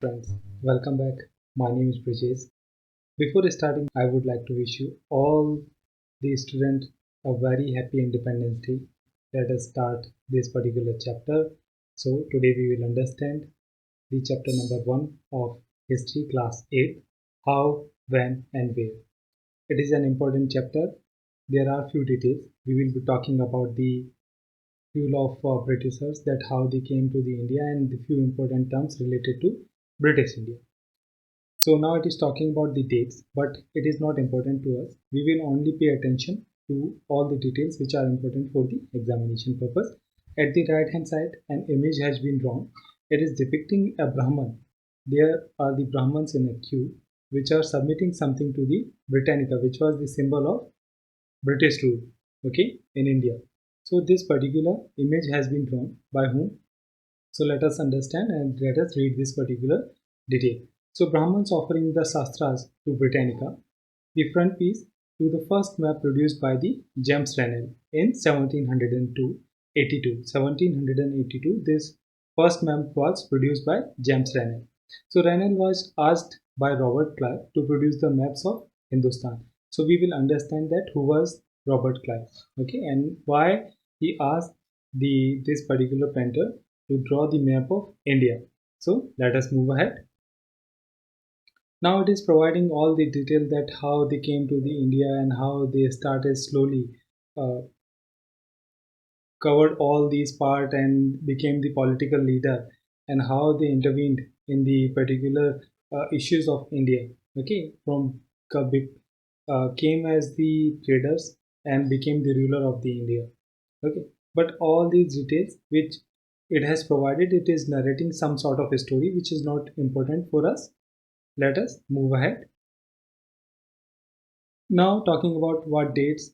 Friends, welcome back. My name is Brijesh. Before starting, I would like to wish you all the students a very happy Independence Day. Let us start this particular chapter. So today we will understand the chapter number 1 of History Class 8, How, When and Where. It is an important chapter. There are few details. We will be talking about the rule of Britishers, that how they came to the India, and the few important terms related to British India. So now it is talking about the dates, but it is not important to us. We will only pay attention to all the details which are important for the examination purpose. At the right hand side, an image has been drawn. It is depicting a Brahman. There are the Brahmans in a queue which are submitting something to the Britannica, which was the symbol of British rule, okay, in India. So this particular image has been drawn by whom? So let us understand and let us read this particular detail. So Brahmans offering the Shastras to Britannica, the front piece to the first map produced by the James Rennell in 1782. This first map was produced by James Rennell. So Rennell was asked by Robert Clive to produce the maps of Hindustan. So we will understand that who was Robert Clive, okay, and why he asked this particular painter to draw the map of India. So let us move ahead. Now it is providing all the detail that how they came to the India and how they started slowly uh, covered all these part and became the political leader, and how they intervened in the particular issues of India. Okay, from came as the traders and became the ruler of the India. Okay, but all these details which it has provided, it is narrating some sort of a story which is not important for us. Let us move ahead. Now talking about what dates,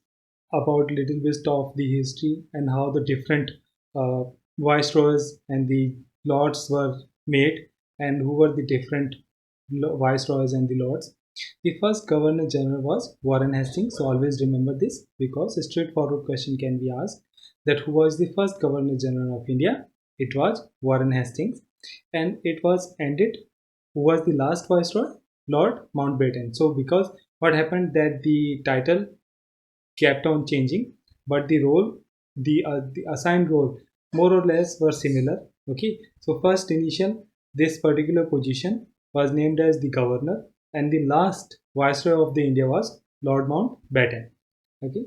about little bit of the history and how the different uh, viceroys and the lords were made, and who were the different viceroys and the lords. The first governor general was Warren Hastings. So always remember this, because a straightforward question can be asked that who was the first governor general of India. It was Warren Hastings. And it was ended, who was the last viceroy? Lord Mountbatten. So because what happened that the title kept on changing, but the role, the assigned role, more or less were similar. Okay, so first initial, this particular position was named as the governor, and the last viceroy of the India was Lord Mountbatten. Okay,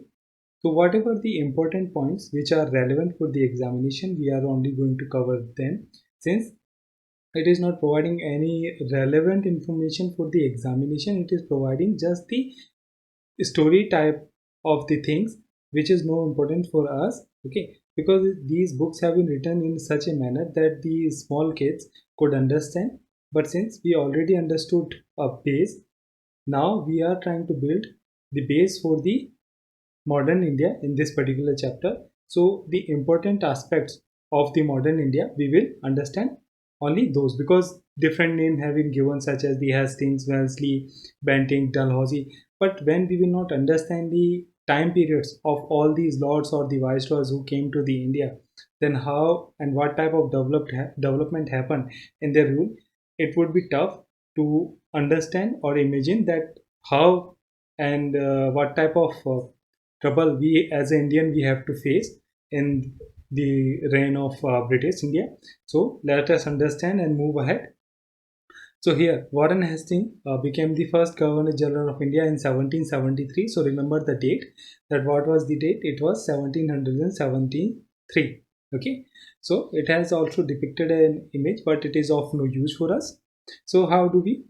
so whatever the important points which are relevant for the examination, we are only going to cover them, since it is not providing any relevant information for the examination. It is providing just the story type of the things which is more important for us. Okay, because these books have been written in such a manner that the small kids could understand, but since we already understood a base, now we are trying to build the base for the modern India in this particular chapter. So the important aspects of the modern India we will understand only those, because different names have been given such as the Hastings, Wellesley, Bentinck, Dalhousie. But when we will not understand the time periods of all these lords or the viceroys who came to the India, then how and what type of development happened in their rule, it would be tough to understand or imagine that how and what type of trouble we as an Indian we have to face in the reign of British India. So let us understand and move ahead. So here Warren Hastings became the first Governor General of India in 1773. So remember the date. That what was the date? It was 1773. Okay. So it has also depicted an image, but it is of no use for us. So how do we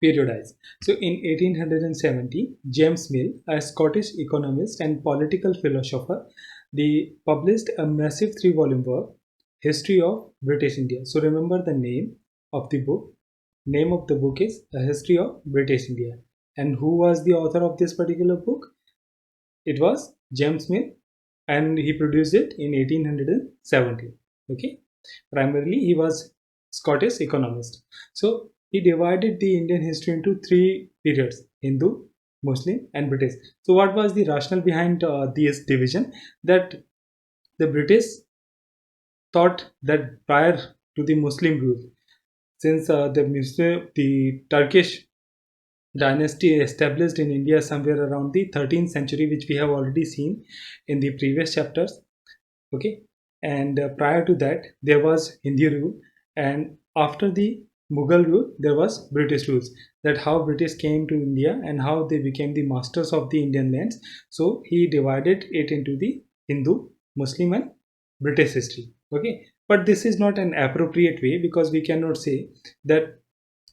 periodized? So in 1870, James Mill, a Scottish economist and political philosopher, they published a massive three-volume work, History of British India. So remember the name of the book. Name of the book is A History of British India. And who was the author of this particular book? It was James Mill, and he produced it in 1870. Okay, primarily he was Scottish economist. So he divided the Indian history into three periods: Hindu, Muslim, and British. So what was the rationale behind this division? That the British thought that prior to the Muslim rule, since the Turkish dynasty established in India somewhere around the 13th century, which we have already seen in the previous chapters. Okay, and prior to that there was Hindi rule, and after the Mughal rule there was British rules. That how British came to India and how they became the masters of the Indian lands. So he divided it into the Hindu, Muslim, and British history. Okay, but this is not an appropriate way, because we cannot say that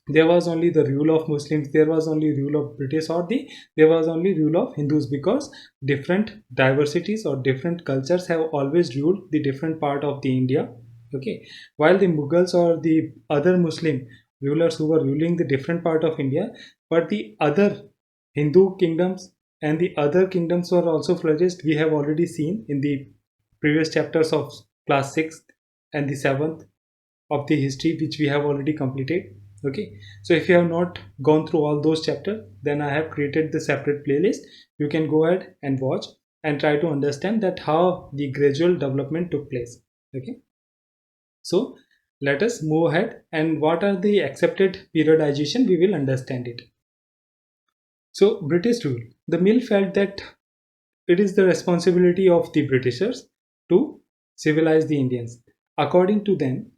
there was only the rule of Muslims, there was only rule of British, or there was only rule of Hindus, because different diversities or different cultures have always ruled the different part of the India. Okay, while the Mughals or the other Muslim rulers who were ruling the different part of India, but the other Hindu kingdoms and the other kingdoms were also flourished. We have already seen in the previous chapters of class 6th and the 7th of the history, which we have already completed. Okay, so if you have not gone through all those chapters, then I have created the separate playlist. You can go ahead and watch and try to understand that how the gradual development took place. Okay, so let us move ahead, and what are the accepted periodization, we will understand it. So British rule, the mill felt that it is the responsibility of the Britishers to civilize the Indians. According to them,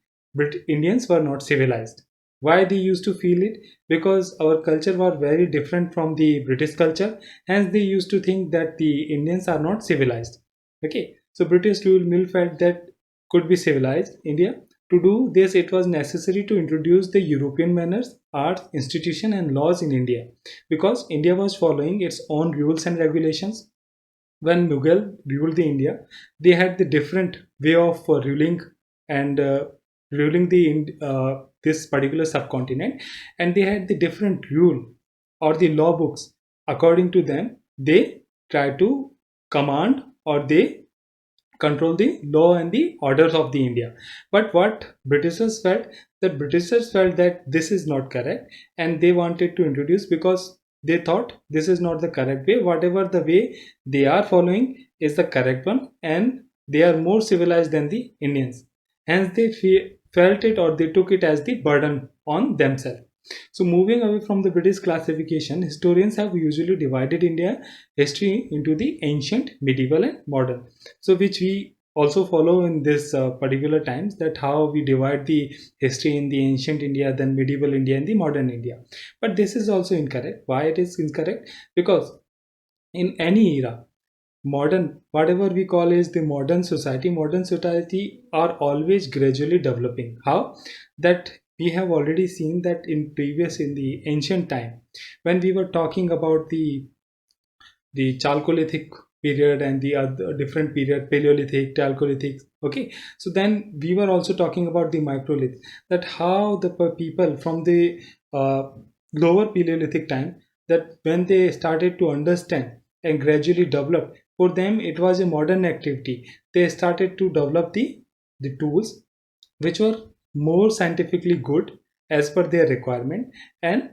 Indians were not civilized. Why they used to feel it? Because our culture was very different from the British culture, hence they used to think that the Indians are not civilized. Okay, so British rule mill felt that could be civilized India. To do this, it was necessary to introduce the European manners, arts, institution, and laws in India, because India was following its own rules and regulations. When Mughal ruled the India, they had the different way of ruling and ruling this particular subcontinent, and they had the different rule or the law books. According to them, they try to command, or they control the law and the orders of the India. But what Britishers felt that this is not correct, and they wanted to introduce, because they thought this is not the correct way. Whatever the way they are following is the correct one, and they are more civilized than the Indians. Hence, they felt it, or they took it as the burden on themselves. So, moving away from the British classification, historians have usually divided India history into the ancient, medieval, and modern. So, which we also follow in this particular times, that how we divide the history in the ancient India, then medieval India, and the modern India. But this is also incorrect. Why it is incorrect? Because in any era, modern, whatever we call is the modern society are always gradually developing. How? That we have already seen that in the ancient time, when we were talking about the Chalcolithic period and the other different period, Paleolithic, Chalcolithic. Okay, so then we were also talking about the microlith, that how the people from the uh, lower Paleolithic time, that when they started to understand and gradually develop, for them it was a modern activity. They started to develop the tools which were more scientifically good as per their requirement, and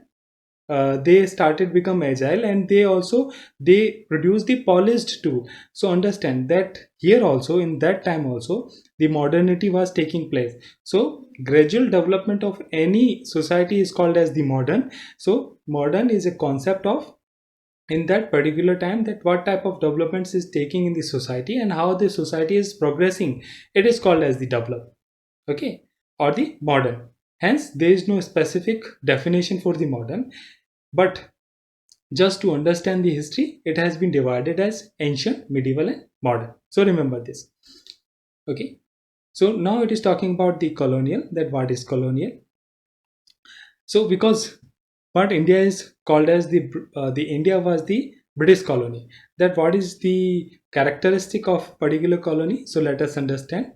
they started become agile, and they produce the polished tool. So understand that here also, in that time also, the modernity was taking place. So gradual development of any society is called as the modern. So modern is a concept of, in that particular time, that what type of developments is taking in the society and how the society is progressing, it is called as the develop. Okay, or the modern. Hence there is no specific definition for the modern, but just to understand the history, it has been divided as ancient, medieval, and modern. So remember this. Okay. So now it is talking about the colonial, that what is colonial. So because what India is called as the India was the British colony. That what is the characteristic of particular colony? So let us understand.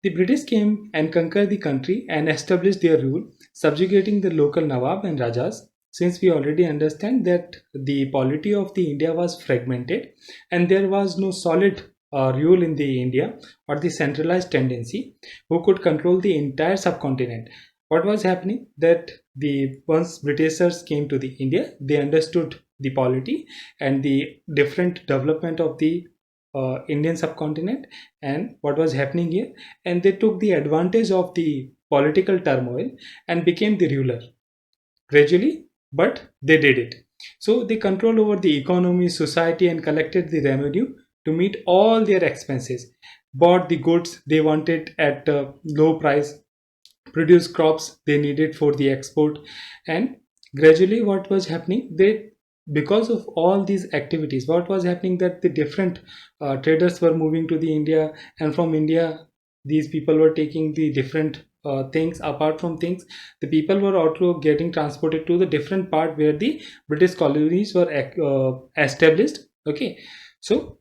The British came and conquered the country and established their rule, subjugating the local Nawab and Rajas. Since we already understand that the polity of the India was fragmented, and there was no solid rule in the India, or the centralized tendency who could control the entire subcontinent. What was happening, that the once Britishers came to the India, they understood the polity and the different development of the Indian subcontinent and what was happening here, and they took the advantage of the political turmoil and became the ruler gradually, but they did it. So they controlled over the economy, society, and collected the revenue to meet all their expenses, bought the goods they wanted at a low price, produced crops they needed for the export, and gradually what was happening, they, because of all these activities, what was happening, that the different traders were moving to the India, and from India these people were taking the different things. Apart from things, the people were also getting transported to the different part where the British colonies were established. Okay, so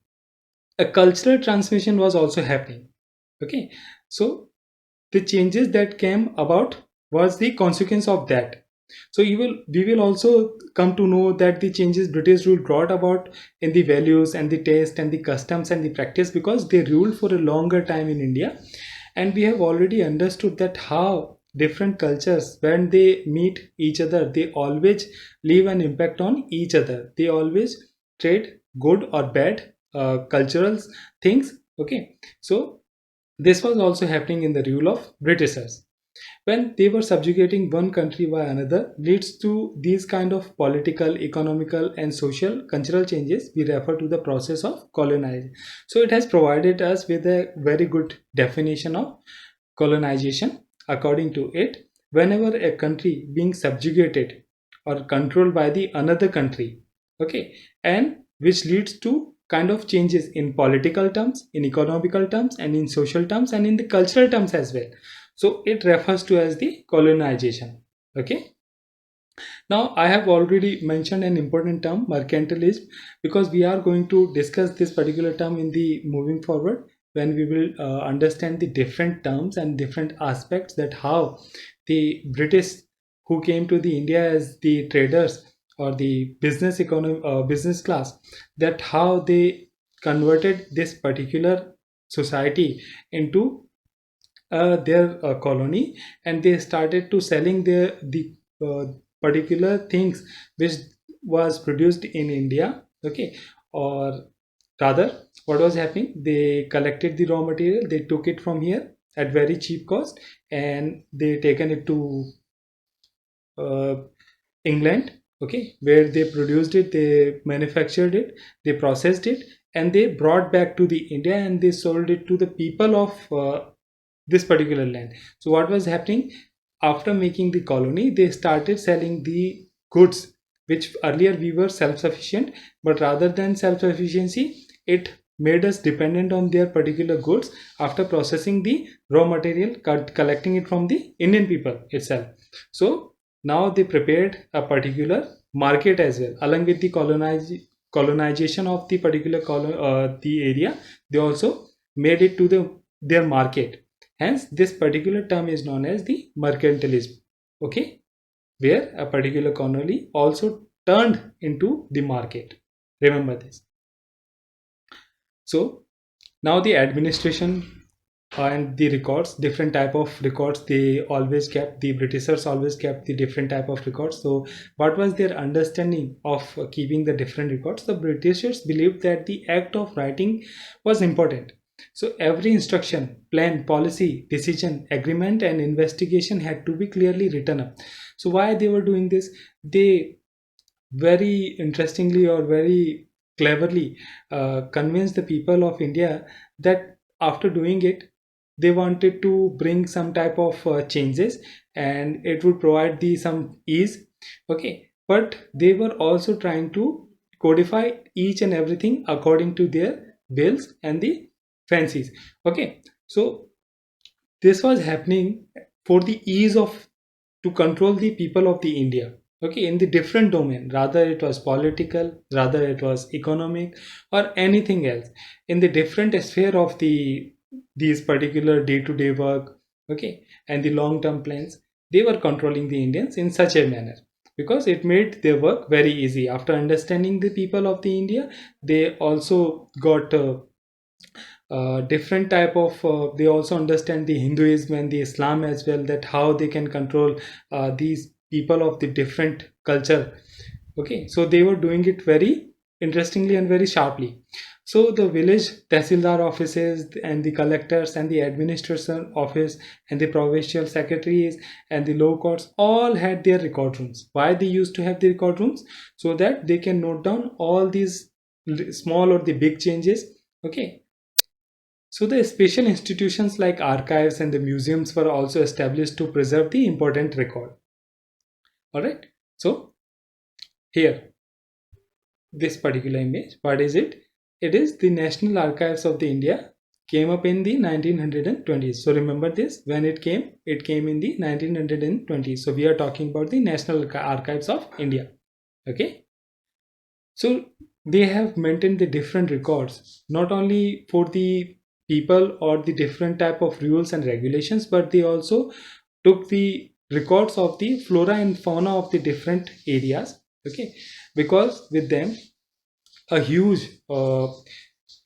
a cultural transmission was also happening. Okay, so the changes that came about was the consequence of that. So we will also come to know that the changes British rule brought about in the values and the taste and the customs and the practice, because they ruled for a longer time in India. And we have already understood that how different cultures, when they meet each other, they always leave an impact on each other. They always trade good or bad cultural things. Okay, so this was also happening in the rule of Britishers. When they were subjugating one country by another, leads to these kind of political, economical, and social cultural changes we refer to the process of colonization. So it has provided us with a very good definition of colonization. According to it, whenever a country being subjugated or controlled by the another country, okay, and which leads to kind of changes in political terms, in economical terms, and in social terms, and in the cultural terms as well. So it refers to as the colonization. Okay, now I have already mentioned an important term, mercantilism, because we are going to discuss this particular term in the moving forward, when we will understand the different terms and different aspects, that how the British who came to the India as the traders or the business economy, business class, that how they converted this particular society into their colony, and they started to selling their the particular things which was produced in India. Okay, or rather, what was happening, they collected the raw material, they took it from here at very cheap cost, and they taken it to uh, England. Okay, where they produced it, they manufactured it, they processed it, and they brought back to the India, and they sold it to the people of this particular land. So what was happening, after making the colony, they started selling the goods which earlier we were self-sufficient, but rather than self-sufficiency, it made us dependent on their particular goods after processing the raw material, collecting it from the Indian people itself. So now they prepared a particular market as well, along with the colonization of the particular the area. They also made it to their market. Hence, this particular term is known as the mercantilism. Okay, where a particular colony also turned into the market. Remember this. So now the administration and the records, different type of records they always kept. The Britishers always kept the different type of records. So what was their understanding of keeping the different records? The Britishers believed that the act of writing was important. So every instruction, plan, policy, decision, agreement, and investigation had to be clearly written up. So why they were doing this, they very interestingly or very cleverly convinced the people of India that after doing it, they wanted to bring some type of changes, and it would provide the some ease. Okay, but they were also trying to codify each and everything according to their wills and the fancies. Okay, so this was happening for the ease of to control the people of the India. Okay, in the different domain, rather it was political, rather it was economic, or anything else, in the different sphere of these particular day-to-day work. Okay, and the long-term plans, they were controlling the Indians in such a manner, because it made their work very easy. After understanding the people of the India, they also got different type of they also understand the Hinduism and the Islam as well, that how they can control these people of the different culture. Okay, so they were doing it very interestingly and very sharply. So the village tehsildar offices and the collectors and the administration office and the provincial secretaries and the law courts all had their record rooms. Why they used to have the record rooms? So that they can note down all these small or the big changes. Okay. So the special institutions like archives and the museums were also established to preserve the important record. All right. So here, this particular image, what is it? It is the National Archives of the India, came up in the 1920s. So remember this, when it came in the 1920s. So we are talking about the National Archives of India. Okay. So they have maintained the different records, not only for the people or the different type of rules and regulations, but they also took the records of the flora and fauna of the different areas. Okay, because with them a huge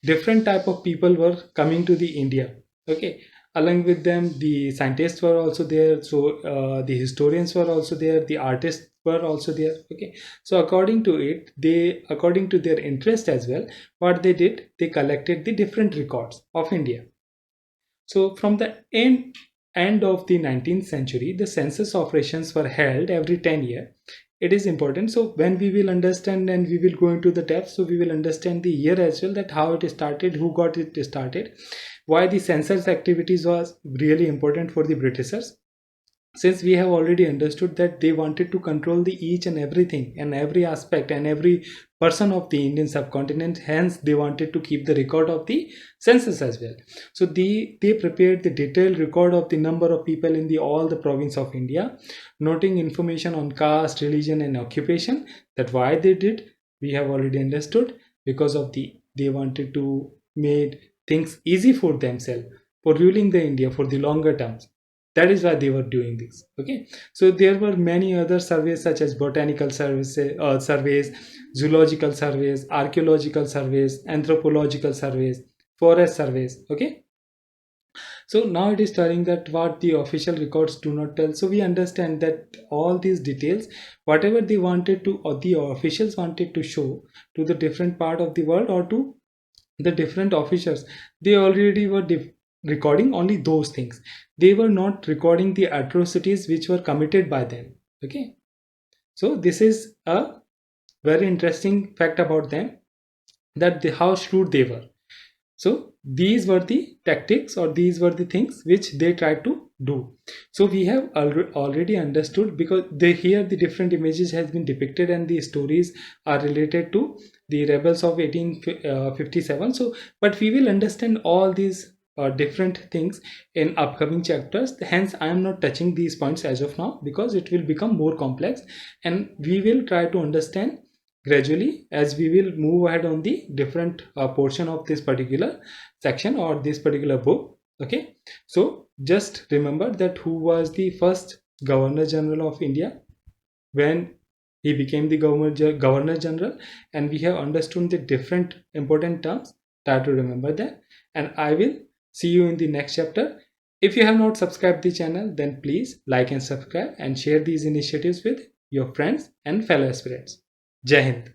different type of people were coming to the India. Okay, along with them the scientists were also there. So the historians were also there, the artists were also there. Okay, so according to their interest as well, what they did, they collected the different records of India. So from the end of the 19th century, the census operations were held every 10 years. It is important. So when we will understand and we will go into the depth, so we will understand the year as well, that how it started, who got it started, why the census activities was really important for the Britishers. Since we have already understood that they wanted to control the each and everything and every aspect and every person of the Indian subcontinent, hence they wanted to keep the record of the census as well. So they prepared the detailed record of the number of people in the all the province of India, noting information on caste, religion and occupation. That why they did, we have already understood, because of the they wanted to make things easy for themselves for ruling the India for the longer terms. That is why they were doing this. Okay, so there were many other surveys such as botanical surveys, zoological surveys, archaeological surveys, anthropological surveys, forest surveys. Okay, so now it is telling that what the official records do not tell. So we understand that all these details, whatever they wanted to or the officials wanted to show to the different part of the world or to the different officers, they already were recording only those things. They were not recording the atrocities which were committed by them. Okay, so this is a very interesting fact about them, that how shrewd they were. So these were the tactics or these were the things which they tried to do. So we have already understood, because they here the different images has been depicted and the stories are related to the rebels of 1857. So but we will understand all these different things in upcoming chapters. Hence I am not touching these points as of now, because it will become more complex and we will try to understand gradually as we will move ahead on the different portion of this particular section or this particular book. Okay, so just remember that who was the first Governor General of India when he became the Governor General, and we have understood the different important terms. Try to remember that, and I will see you in the next chapter. If you have not subscribed the channel, then please like and subscribe and share these initiatives with your friends and fellow aspirants. Jai Hind.